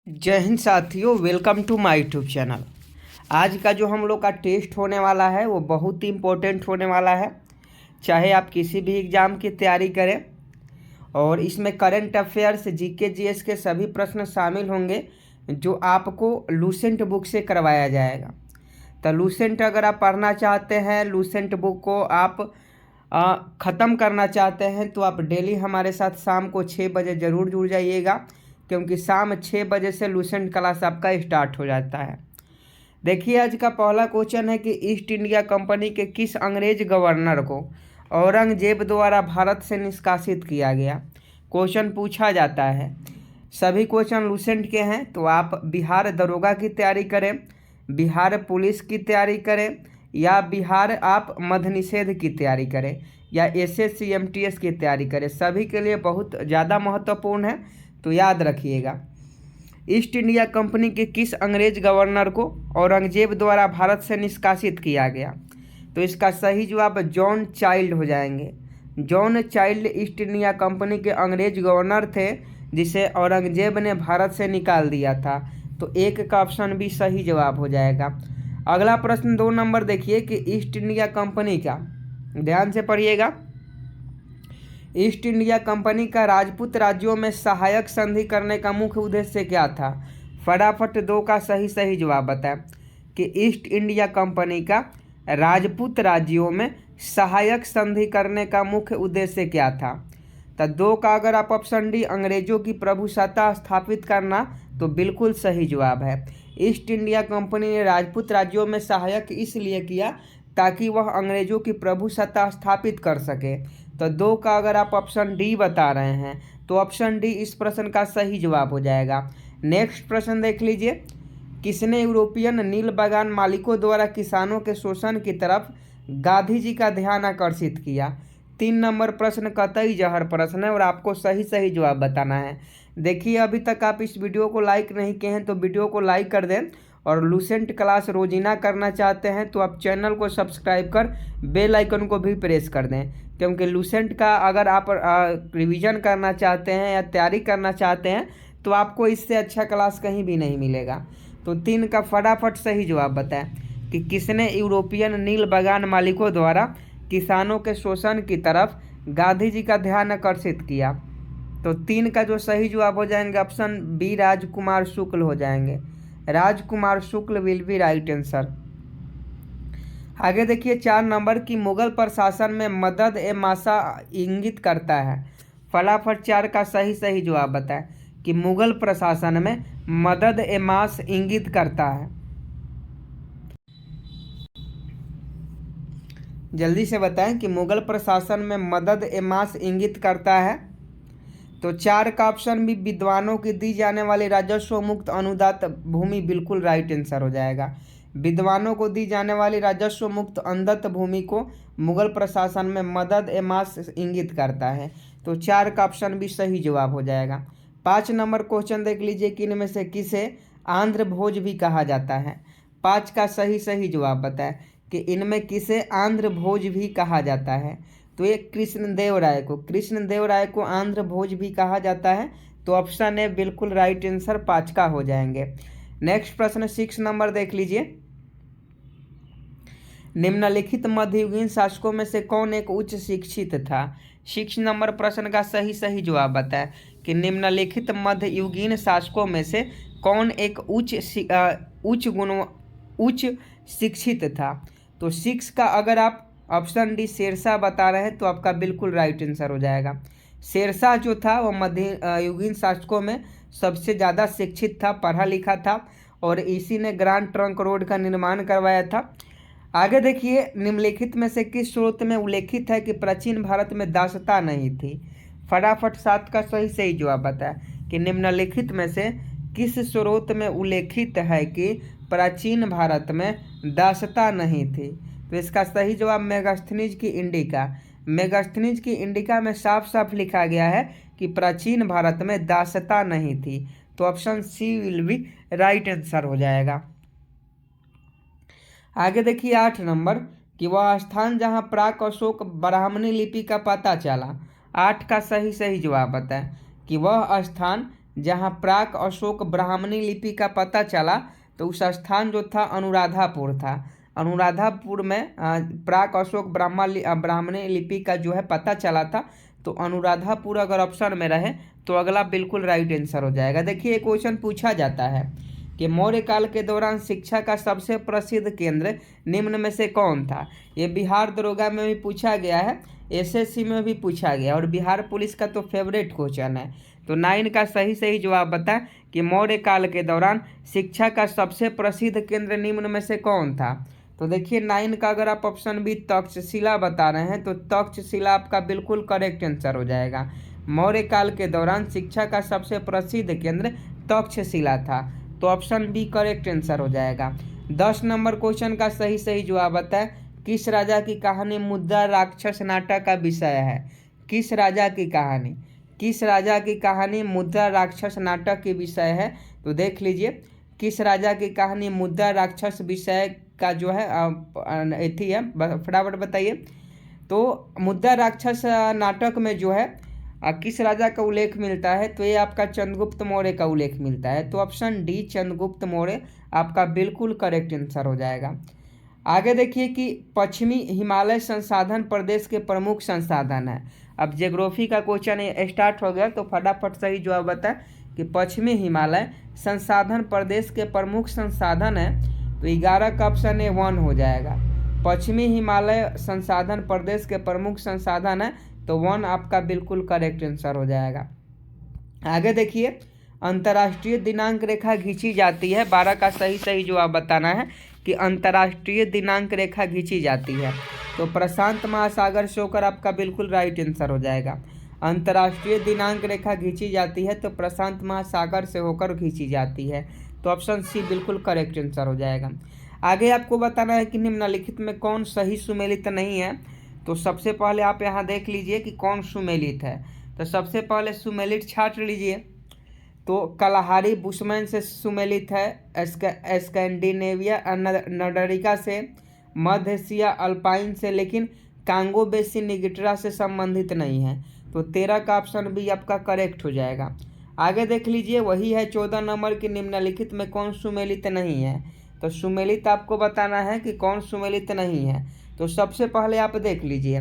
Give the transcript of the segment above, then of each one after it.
जय हिंद साथियों, welcome to my YouTube channel. आज का जो हम लोग का टेस्ट होने वाला है वो बहुत ही इम्पोर्टेंट होने वाला है। चाहे आप किसी भी एग्ज़ाम की तैयारी करें, और इसमें करंट अफेयर्स, जीके, जीएस के सभी प्रश्न शामिल होंगे जो आपको लूसेंट बुक से करवाया जाएगा। तो लूसेंट अगर आप पढ़ना चाहते हैं, लूसेंट बुक को आप ख़त्म करना चाहते हैं, तो आप डेली हमारे साथ शाम को 6 बजे ज़रूर जुड़ जाइएगा, क्योंकि शाम 6 बजे से लूसेंट क्लास आपका स्टार्ट हो जाता है। देखिए, आज का पहला क्वेश्चन है कि ईस्ट इंडिया कंपनी के किस अंग्रेज गवर्नर को औरंगजेब द्वारा भारत से निष्कासित किया गया। क्वेश्चन पूछा जाता है। सभी क्वेश्चन लूसेंट के हैं, तो आप बिहार दरोगा की तैयारी करें, बिहार पुलिस की तैयारी करें, या बिहार आप मद्य निषेध की तैयारी करें, या एसएससी एमटीएस की तैयारी करें, सभी के लिए बहुत ज़्यादा महत्वपूर्ण है। तो याद रखिएगा, ईस्ट इंडिया कंपनी के किस अंग्रेज गवर्नर को औरंगजेब द्वारा भारत से निष्कासित किया गया। तो इसका सही जवाब जॉन चाइल्ड हो जाएंगे। John child east India company के अंग्रेज गवर्नर थे, जिसे औरंगजेब ने भारत से निकाल दिया था। तो एक का ऑप्शन भी सही जवाब हो जाएगा। अगला प्रश्न 2 नंबर देखिए कि ईस्ट इंडिया कंपनी का, ध्यान से पढ़िएगा, ईस्ट इंडिया कंपनी का राजपूत राज्यों में सहायक संधि करने का मुख्य उद्देश्य क्या था। फटाफट 2 का सही जवाब बताएं कि ईस्ट इंडिया कंपनी का राजपूत राज्यों में सहायक संधि करने का मुख्य उद्देश्य क्या था। तो 2 का अगर आप ऑप्शन डी अंग्रेजों की प्रभुसत्ता स्थापित करना, तो बिल्कुल सही जवाब है। ईस्ट इंडिया कंपनी ने राजपूत राज्यों में सहायक इसलिए किया ताकि वह अंग्रेजों की प्रभुसत्ता स्थापित कर सके। तो 2 का अगर आप ऑप्शन डी बता रहे हैं, तो ऑप्शन डी इस प्रश्न का सही जवाब हो जाएगा। नेक्स्ट प्रश्न देख लीजिए, किसने यूरोपियन नील बागान मालिकों द्वारा किसानों के शोषण की तरफ गांधी जी का ध्यान आकर्षित किया। 3 नंबर प्रश्न कतई जहर प्रश्न है और आपको सही जवाब बताना है। देखिए, अभी तक आप इस वीडियो को लाइक नहीं किए हैं तो वीडियो को लाइक कर दें, और लूसेंट क्लास रोजीना करना चाहते हैं तो आप चैनल को सब्सक्राइब कर बेल आइकन को भी प्रेस कर दें, क्योंकि लूसेंट का अगर आप रिवीजन करना चाहते हैं या तैयारी करना चाहते हैं तो आपको इससे अच्छा क्लास कहीं भी नहीं मिलेगा। तो 3 का फटाफट सही जवाब बताएं कि किसने यूरोपियन नील बागान मालिकों द्वारा किसानों के शोषण की तरफ गांधी जी का ध्यान आकर्षित किया। तो 3 का जो सही जवाब हो जाएंगे ऑप्शन बी राजकुमार शुक्ल हो जाएंगे। राजकुमार शुक्ल विल बी राइट आंसर। आगे देखिए, 4 नंबर की मुगल प्रशासन में मदद ए मासा इंगित करता है। फटाफट 4 का सही जवाब बताएं कि मुगल प्रशासन में मदद ए मास इंगित करता है। जल्दी से बताएं कि मुगल प्रशासन में मदद ए मास इंगित करता है। तो 4 का ऑप्शन भी विद्वानों की दी जाने वाली राजस्व मुक्त अनुदात भूमि बिल्कुल राइट आंसर हो जाएगा। विद्वानों को दी जाने वाली राजस्व मुक्त अनुदत्त भूमि को मुगल प्रशासन में मदद ए मास इंगित करता है। तो 4 का ऑप्शन भी सही जवाब हो जाएगा। 5 नंबर क्वेश्चन देख लीजिए कि इनमें से किसे आंध्र भोज भी कहा जाता है। 5 का सही जवाब बताएं कि इनमें किसे आंध्र भोज भी कहा जाता है। तो ये कृष्णदेव राय को आंध्र भोज भी कहा जाता है। तो ऑप्शन ए बिल्कुल राइट आंसर 5 का हो जाएंगे। नेक्स्ट प्रश्न 6 नंबर देख लीजिए, निम्नलिखित मध्ययुगीन शासकों में से कौन एक उच्च शिक्षित था। 6 नंबर प्रश्न का सही जवाब बताएं कि निम्नलिखित मध्ययुगीन शासकों में से कौन एक उच्च शिक्षित था। तो 6 का अगर आप ऑप्शन डी शेरशाह बता रहे हैं तो आपका बिल्कुल राइट आंसर हो जाएगा। शेरशाह जो था वो मध्ययुगीन शासकों में सबसे ज़्यादा शिक्षित था, पढ़ा लिखा था, और इसी ने ग्रैंड ट्रंक रोड का निर्माण करवाया था। आगे देखिए, निम्नलिखित में से किस स्रोत में उल्लेखित है कि प्राचीन भारत में दासता नहीं थी। फटाफट 7 का सही जवाब बताएं कि निम्नलिखित में से किस स्रोत में उल्लेखित है कि प्राचीन भारत में दासता नहीं थी। तो इसका सही जवाब मेगास्थनीज की इंडिका। मेगास्थनीज की इंडिका में साफ साफ लिखा गया है कि प्राचीन भारत में दासता नहीं थी। तो option C will be right answer हो जाएगा। आगे देखिए 8 नंबर कि वह स्थान जहां प्राक अशोक ब्राह्मणी लिपि का पता चला। 8 का सही जवाब बताएं कि वह स्थान जहाँ प्राक अशोक ब्राह्मणी लिपि का पता चला तो उस स्थान जो था अनुराधापुर था। अनुराधापुर में प्राक अशोक ब्राह्मणी लिपि का जो है पता चला था, तो अनुराधापुर अगर ऑप्शन में रहे तो अगला बिल्कुल राइट आंसर हो जाएगा। देखिए एक क्वेश्चन पूछा जाता है कि मौर्य काल के दौरान शिक्षा का सबसे प्रसिद्ध केंद्र निम्न में से कौन था। ये बिहार दरोगा में भी पूछा गया है, एसएससी में भी पूछा गया और बिहार पुलिस का तो फेवरेट क्वेश्चन है। तो 9 का सही जवाब बताएं कि मौर्य काल के दौरान शिक्षा का सबसे प्रसिद्ध केंद्र निम्न में से कौन था। तो देखिए 9 का अगर आप ऑप्शन बी तक्षशिला बता रहे हैं तो तक्षशिला आपका बिल्कुल करेक्ट आंसर हो जाएगा। मौर्य काल के दौरान शिक्षा का सबसे प्रसिद्ध केंद्र तक्षशिला था, तो ऑप्शन बी करेक्ट आंसर हो जाएगा। 10 नंबर क्वेश्चन का सही जवाब बताएं किस राजा की कहानी मुद्रा राक्षस नाटक का विषय है। किस राजा की कहानी मुद्रा राक्षस नाटक की विषय है। तो देख लीजिए किस राजा की कहानी मुद्रा राक्षस विषय का जो है एथी है, फटाफट बताइए। तो मुद्रा राक्षस नाटक में जो है किस राजा का उल्लेख मिलता है, तो ये आपका चंद्रगुप्त मौर्य का उल्लेख मिलता है, तो ऑप्शन डी चंद्रगुप्त मौर्य आपका बिल्कुल करेक्ट आंसर हो जाएगा। आगे देखिए कि पश्चिमी हिमालय संसाधन प्रदेश के प्रमुख संसाधन है। अब ज्योग्राफी का क्वेश्चन स्टार्ट हो गया, तो फटाफट सही जवाब बताएं कि पश्चिमी हिमालय संसाधन प्रदेश के प्रमुख संसाधन है, तो 11 का ऑप्शन ए 1 हो जाएगा। पश्चिमी हिमालय संसाधन प्रदेश के प्रमुख संसाधन है, तो 1 आपका बिल्कुल करेक्ट आंसर हो जाएगा। आगे देखिए अंतर्राष्ट्रीय दिनांक रेखा खींची जाती है, 12 का सही जवाब बताना है कि अंतर्राष्ट्रीय दिनांक रेखा खींची जाती है, तो प्रशांत महासागर से होकर आपका बिल्कुल राइट आंसर हो जाएगा। अंतर्राष्ट्रीय दिनांक रेखा खींची जाती है तो प्रशांत महासागर से होकर खींची जाती है, तो ऑप्शन सी बिल्कुल करेक्ट आंसर हो जाएगा। आगे आपको बताना है कि निम्नलिखित में कौन सही सुमेलित नहीं है। तो सबसे पहले आप यहाँ देख लीजिए कि कौन सुमेलित है। तो सबसे पहले सुमेलित छाट लीजिए, तो कलाहारी बुशमैन से सुमेलित है, स्कैंडिनेविया नडरिका से, मध्य एशिया अल्पाइन से, लेकिन कांगो बेसी निगेट्रा से संबंधित नहीं है, तो 13 का ऑप्शन भी आपका करेक्ट हो जाएगा। आगे देख लीजिए वही है 14 नंबर की निम्नलिखित में कौन सुमेलित नहीं है। तो सुमेलित आपको बताना है कि कौन सुमेलित नहीं है। तो सबसे पहले आप देख लीजिए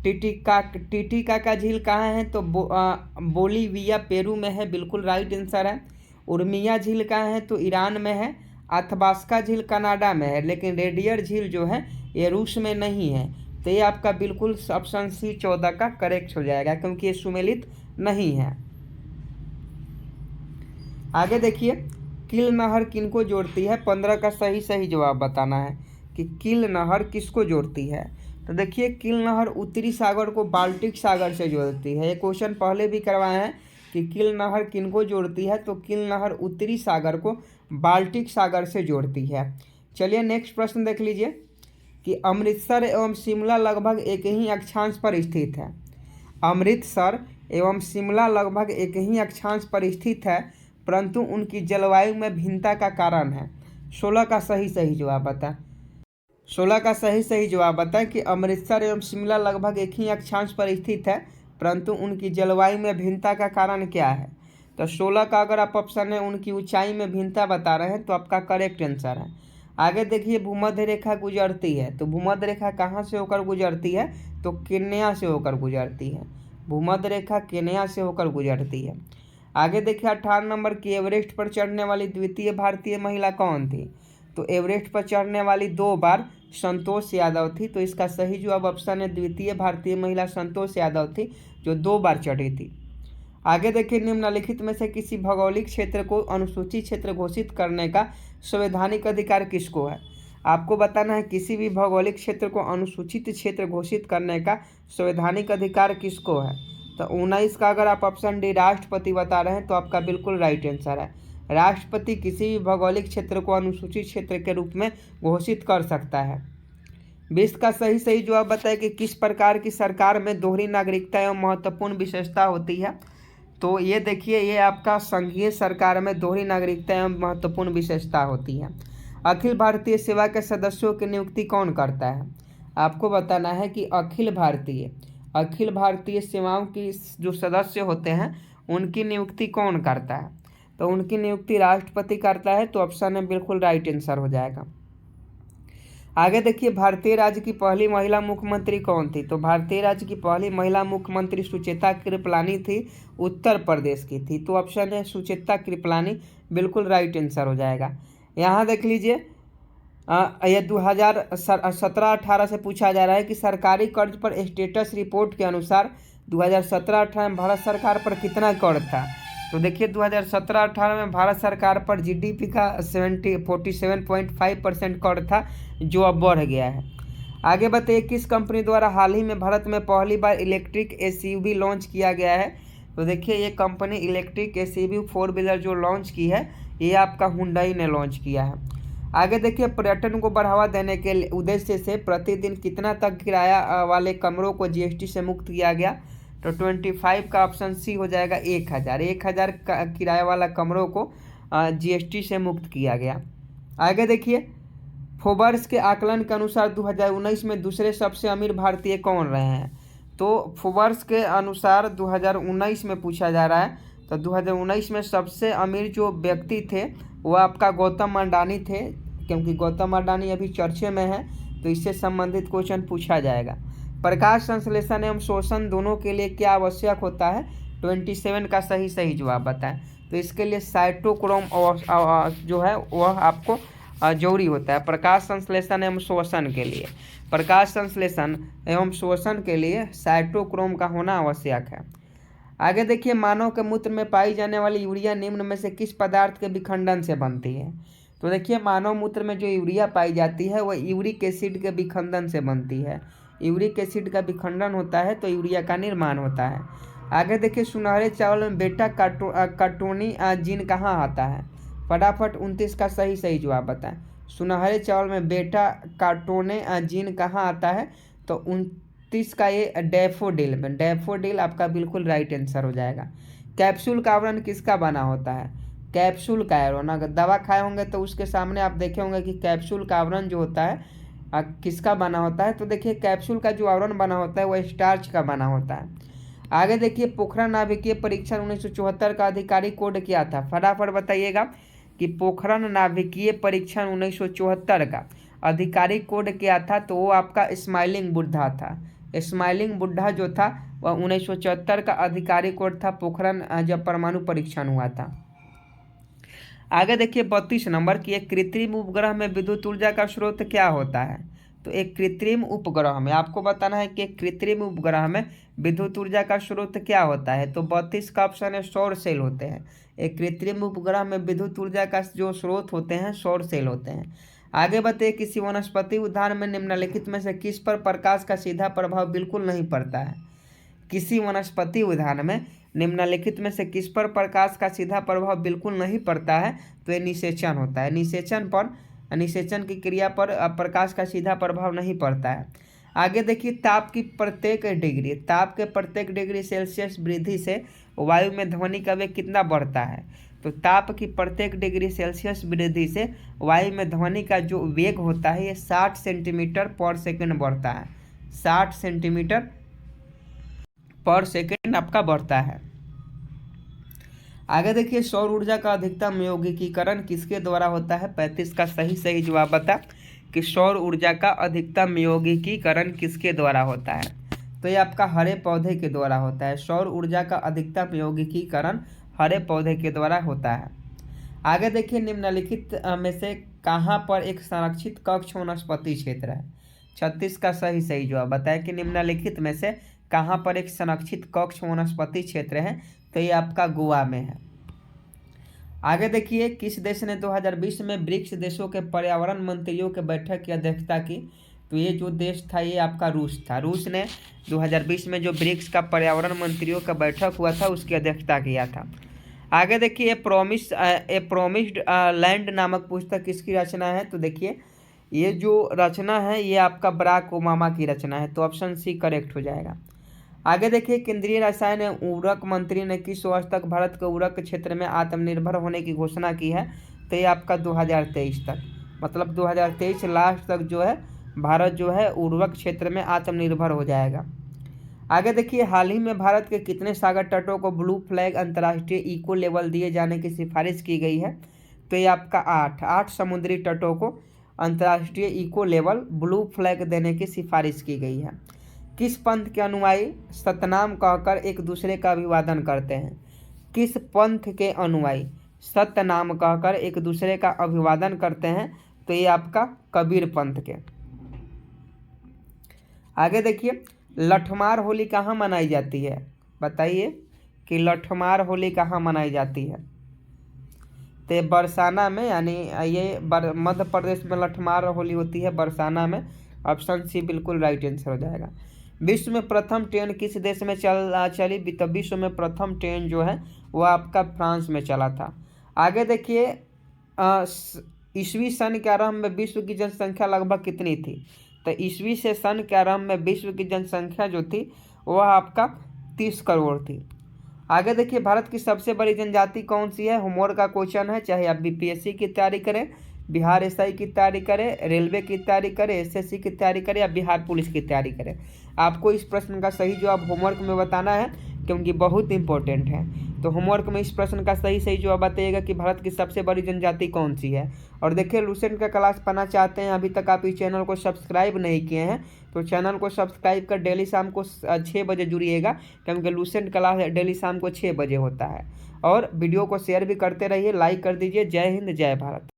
टिटिका का झील कहाँ है, तो बोलीविया पेरू में है, बिल्कुल राइट आंसर है। उर्मिया झील कहाँ है, तो ईरान में है। अथबास्का झील कनाडा में है, लेकिन रेडियर झील जो है ये रूस में नहीं है, तो ये आपका बिल्कुल ऑप्शन सी 14 का करेक्ट हो जाएगा, क्योंकि ये सुमेलित नहीं है। आगे देखिए किल नहर किनको जोड़ती है, 15 का सही जवाब बताना है कि किल नहर किसको जोड़ती है। तो देखिए किल नहर उत्तरी सागर को बाल्टिक सागर से जोड़ती है। ये क्वेश्चन पहले भी करवाए हैं कि किल नहर किनको जोड़ती है, तो किल नहर उत्तरी सागर को बाल्टिक सागर से जोड़ती है। चलिए नेक्स्ट प्रश्न देख लीजिए कि अमृतसर एवं शिमला लगभग एक ही अक्षांश पर स्थित है। अमृतसर एवं शिमला लगभग एक ही अक्षांश पर स्थित है, परंतु उनकी जलवायु में भिन्नता का कारण है। 16 का सही जवाब बताएं। 16 का सही जवाब बताएं कि अमृतसर एवं शिमला लगभग एक ही अक्षांश पर स्थित है, परंतु उनकी जलवायु में भिन्नता का कारण क्या है। तो 16 का अगर आप ऑप्शन है उनकी ऊंचाई में भिन्नता बता रहे हैं, तो आपका करेक्ट आंसर है। आगे देखिए भूमध्य रेखा गुजरती है, तो भूमध्य रेखा कहाँ से होकर गुजरती है, तो केन्या से होकर गुजरती है। भूमध्य रेखा केन्या से होकर गुजरती है। आगे देखिए 18 नंबर की एवरेस्ट पर चढ़ने वाली द्वितीय भारतीय महिला कौन थी। तो एवरेस्ट पर चढ़ने वाली 2 बार संतोष यादव थी, तो इसका सही जवाब ऑप्शन है द्वितीय भारतीय महिला संतोष यादव थी, जो 2 बार चढ़ी थी। आगे देखिए निम्नलिखित में से किसी भौगोलिक क्षेत्र को अनुसूचित क्षेत्र घोषित करने का संवैधानिक अधिकार किसको है। आपको बताना है किसी भी भौगोलिक क्षेत्र को अनुसूचित क्षेत्र घोषित करने का संवैधानिक अधिकार किसको है। तो 19 का अगर आप ऑप्शन डी राष्ट्रपति बता रहे हैं, तो आपका बिल्कुल राइट आंसर है। राष्ट्रपति किसी भी भौगोलिक क्षेत्र को अनुसूचित क्षेत्र के रूप में घोषित कर सकता है। 20 का सही जवाब बताए कि किस प्रकार की सरकार में दोहरी नागरिकता एवं महत्वपूर्ण विशेषता होती है। तो ये देखिए ये आपका संघीय सरकार में दोहरी नागरिकता एवं महत्वपूर्ण विशेषता होती है। अखिल भारतीय सेवा के सदस्यों की नियुक्ति कौन करता है। आपको बताना है कि अखिल भारतीय सेवाओं की जो सदस्य होते हैं उनकी नियुक्ति कौन करता है? तो उनकी नियुक्ति राष्ट्रपति करता है। तो ऑप्शन है बिल्कुल राइट आंसर हो जाएगा। आगे देखिए, भारतीय राज्य की पहली महिला मुख्यमंत्री कौन थी? तो भारतीय राज्य की पहली महिला मुख्यमंत्री सुचेता कृपलानी थी, उत्तर प्रदेश की थी। तो ऑप्शन है सुचेता कृपलानी बिल्कुल राइट आंसर हो जाएगा। यहाँ देख लीजिए, यह 2017-18 से पूछा जा रहा है कि सरकारी कर्ज पर स्टेटस रिपोर्ट के अनुसार 2017-18 में भारत सरकार पर कितना कर था? तो देखिए 2017-18 में भारत सरकार पर जीडीपी का 47.5% कर था, जो अब बढ़ गया है। आगे बताइए, किस कंपनी द्वारा हाल ही में भारत में पहली बार इलेक्ट्रिक एसयूवी लॉन्च किया गया है? तो देखिए ये कंपनी इलेक्ट्रिक एसयूवी 4 व्हीलर जो लॉन्च की है, ये आपका हुंडई ने लॉन्च किया है। आगे देखिए, पर्यटन को बढ़ावा देने के उद्देश्य से प्रतिदिन कितना तक किराया वाले कमरों को जीएसटी से मुक्त किया गया? तो 25 का ऑप्शन सी हो जाएगा। 1000 किराया वाला कमरों को जीएसटी से मुक्त किया गया। आगे देखिए, फोर्ब्स के आकलन के अनुसार 2019 में दूसरे सबसे अमीर भारतीय कौन रहे हैं? तो फोर्ब्स के अनुसार 2019 में पूछा जा रहा है, तो 2019 में सबसे अमीर जो व्यक्ति थे वो आपका गौतम अडानी थे, क्योंकि गौतम अडानी अभी चर्चे में है, तो इससे संबंधित क्वेश्चन पूछा जाएगा। प्रकाश संश्लेषण एवं शोषण दोनों के लिए क्या आवश्यक होता है? 27 का सही जवाब बताएं। तो इसके लिए साइटोक्रोम जो है वह आपको जरूरी होता है प्रकाश संश्लेषण एवं शोषण के लिए। प्रकाश संश्लेषण एवं शोषण के लिए साइटोक्रोम का होना आवश्यक है। आगे देखिए, मानव के मूत्र में पाई जाने वाली यूरिया निम्न में से किस पदार्थ के विखंडन से बनती है? तो देखिए, मानव मूत्र में जो यूरिया पाई जाती है वह यूरिक एसिड के विखंडन से बनती है। यूरिक एसिड का विखंडन होता है तो यूरिया का निर्माण होता है। आगे देखिए, सुनहरे चावल में बेटा कार्टोनी जीन कहाँ आता है? फटाफट 29 का सही जवाब बताएं। सुनहरे चावल में बेटा कार्टोने जीन कहाँ आता है? तो 29 का ये डैफोडिल में, डैफोडिल आपका बिल्कुल राइट आंसर हो जाएगा। कैप्सूल का आवरण किसका बना होता है? कैप्सूल का आवरण, अगर दवा खाए होंगे तो उसके सामने आप देखे होंगे कि कैप्सूल का आवरण जो होता है किसका बना होता है? तो देखिए कैप्सूल का जो आवरण बना होता है वह स्टार्च का बना होता है। आगे देखिए, पोखरण नाभिकीय परीक्षण 1974 का आधिकारिक कोड क्या था? फटाफट बताइएगा कि पोखरण नाभिकीय परीक्षण 1974 का आधिकारिक कोड क्या था? तो वो आपका स्माइलिंग बुद्धा था। स्माइलिंग बुद्धा जो था वह 1974 का आधिकारिक कोड था, पोखरण जब परमाणु परीक्षण हुआ था। आगे देखिए 32 नंबर की, एक कृत्रिम उपग्रह में विद्युत ऊर्जा का स्रोत क्या होता है? तो एक कृत्रिम उपग्रह में आपको बताना है कि एक कृत्रिम उपग्रह में विद्युत ऊर्जा का स्रोत क्या होता है? तो 32 का ऑप्शन है सौर सेल होते हैं। एक कृत्रिम उपग्रह में विद्युत ऊर्जा का जो स्रोत होते हैं सौर सेल होते हैं। आगे बताइए, किसी वनस्पति उद्यान में निम्नलिखित में से किस पर प्रकाश का सीधा प्रभाव बिल्कुल नहीं पड़ता है? किसी वनस्पति उद्यान में निम्नलिखित में से किस पर प्रकाश का सीधा प्रभाव बिल्कुल नहीं पड़ता है? तो ये निषेचन होता है। निषेचन की क्रिया पर प्रकाश का सीधा प्रभाव नहीं पड़ता है। आगे देखिए, ताप के प्रत्येक डिग्री सेल्सियस वृद्धि से वायु में ध्वनि का वेग कितना बढ़ता है? तो ताप की प्रत्येक डिग्री सेल्सियस वृद्धि से वायु में ध्वनि का जो वेग होता है ये 60 सेंटीमीटर पर सेकंड बढ़ता है। 60 सेंटीमीटर पर सेकंड आपका बढ़ता है। आगे देखिए, सौर ऊर्जा का अधिकतम यौगिकीकरण किसके द्वारा होता है? 35 का सही जवाब बता कि सौर ऊर्जा का अधिकतम यौगिकीकरण किसके द्वारा होता है? तो ये आपका हरे पौधे के द्वारा होता है। सौर ऊर्जा का अधिकतम यौगिकीकरण हरे पौधे के द्वारा होता है। आगे देखिए, निम्नलिखित में से कहाँ पर एक संरक्षित कक्ष वनस्पति क्षेत्र है? 36 का सही जवाब बताएं कि निम्नलिखित में से कहाँ पर एक संरक्षित कक्ष वनस्पति क्षेत्र है? तो ये आपका गोवा में है। आगे देखिए, किस देश ने 2020 में ब्रिक्स देशों के पर्यावरण मंत्रियों के बैठक की अध्यक्षता की? तो ये जो देश था ये आपका रूस था। रूस ने 2020 में जो ब्रिक्स का पर्यावरण मंत्रियों का बैठक हुआ था उसकी अध्यक्षता किया था। आगे देखिए, ए प्रोमिस्ड लैंड नामक पुस्तक किसकी रचना है? तो देखिए ये जो रचना है ये आपका बराक ओबामा की रचना है, तो ऑप्शन सी करेक्ट हो जाएगा। आगे देखिए, केंद्रीय रसायन एवं उर्वरक मंत्री ने किस वर्ष तक भारत के उर्वरक क्षेत्र में आत्मनिर्भर होने की घोषणा की है? तो ये आपका 2023 तक, मतलब 2023 लास्ट तक जो है भारत जो है उर्वरक क्षेत्र में आत्मनिर्भर हो जाएगा। आगे देखिए, हाल ही में भारत के कितने सागर तटों को ब्लू फ्लैग अंतर्राष्ट्रीय इको लेवल दिए जाने की सिफारिश की गई है? तो ये आपका 8 समुद्री तटों को अंतर्राष्ट्रीय इको लेवल ब्लू फ्लैग देने की सिफारिश की गई है। किस पंथ के अनुयायी सतनाम कहकर एक दूसरे का अभिवादन करते हैं? किस पंथ के अनुयायी सतनाम कहकर एक दूसरे का अभिवादन करते हैं? तो ये आपका कबीर पंथ के। आगे देखिए, लठमार होली कहाँ मनाई जाती है? बताइए कि लठमार होली कहाँ मनाई जाती है? तो ये बरसाना में, यानी ये मध्य प्रदेश में लठमार होली होती है, बरसाना में। ऑप्शन सी बिल्कुल राइट आंसर हो जाएगा। विश्व में प्रथम ट्रेन किस देश में चली? तो विश्व में प्रथम ट्रेन जो है वो आपका फ्रांस में चला था। आगे देखिए, ईस्वी सन के आरंभ में विश्व की जनसंख्या लगभग कितनी थी? तो ईस्वी से सन के आरंभ में विश्व की जनसंख्या जो थी वह आपका 30 करोड़ थी। आगे देखिए, भारत की सबसे बड़ी जनजाति कौन सी है? होमवर्क का क्वेश्चन है, चाहे आप बीपीएससी की तैयारी करें, बिहार एसआई की तैयारी करें, रेलवे की तैयारी करें, एसएससी की तैयारी करें या बिहार पुलिस की तैयारी करें। आपको इस प्रश्न का सही जवाब होमवर्क में बताना है, क्योंकि बहुत इंपॉर्टेंट है। तो होमवर्क में इस प्रश्न का सही जवाब बताइएगा कि भारत की सबसे बड़ी जनजाति कौन सी है। और देखिए, लूसेंट का क्लास पढ़ना चाहते हैं, अभी तक आप इस चैनल को सब्सक्राइब नहीं किए हैं तो चैनल को सब्सक्राइब कर डेली शाम को 6 बजे जुड़िएगा, क्योंकि लूसेंट क्लास डेली शाम को 6 बजे होता है। और वीडियो को शेयर भी करते रहिए, लाइक कर दीजिए। जय हिंद, जय भारत।